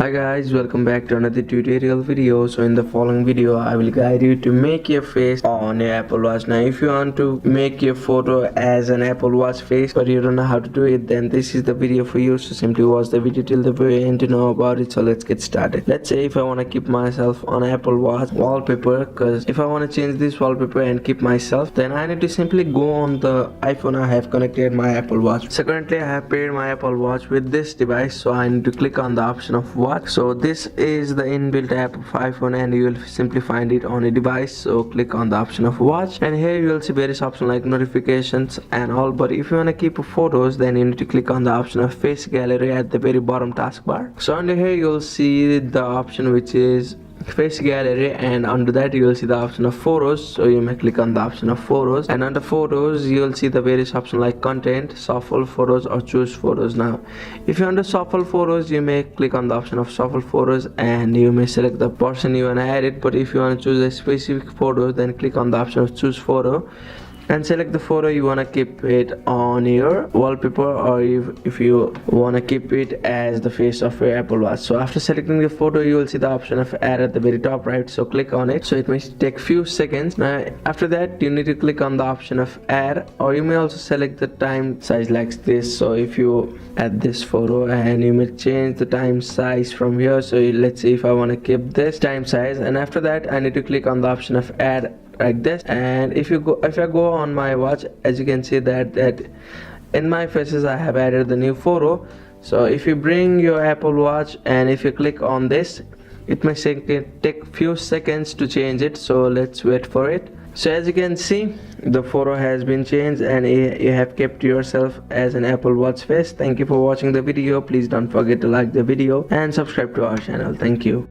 Hi guys, welcome back to another tutorial video. So in the following video I will guide you to make your face on your Apple Watch. Now if you want to make your photo as an Apple Watch face but you don't know how to do it, then this is the video for you. So simply watch the video till the very end to know about it. So let's get started. Let's say if I want to keep myself on Apple Watch wallpaper, because if I want to change this wallpaper and keep myself, then I need to simply go on the iPhone. I have connected my Apple Watch. So currently I have paired my Apple Watch with this device, so I need to click on the option of watch. So this is the inbuilt app of iPhone and you will simply find it on a device. So click on the option of watch, and here you will see various options like notifications and all. But if you want to keep photos, then you need to click on the option of face gallery at the very bottom taskbar. So under here you will see the option which is face gallery, and under that you will see the option of photos. So you may click on the option of photos, and under photos you will see the various options like content, shuffle photos, or choose photos. Now if you want to shuffle photos, you may click on the option of shuffle photos and you may select the person you want to edit. But if you want to choose a specific photo, then click on the option of choose photo and select the photo you want to keep it on your wallpaper, or if you want to keep it as the face of your Apple Watch. So after selecting the photo, you will see the option of add at the very top right, so click on it. So it may take few seconds. Now after that you need to click on the option of add, or you may also select the time size like this. So if you add this photo, and you may change the time size from here. So let's say if I want to keep this time size, and after that I need to click on the option of add like this. And if I go on my watch, as you can see that in my faces I have added the new photo. So if you bring your Apple Watch and if you click on this, it may take few seconds to change it. So let's wait for it. So as you can see, the photo has been changed and you have kept yourself as an Apple Watch face. Thank you for watching the video. Please don't forget to like the video and subscribe to our channel. Thank you.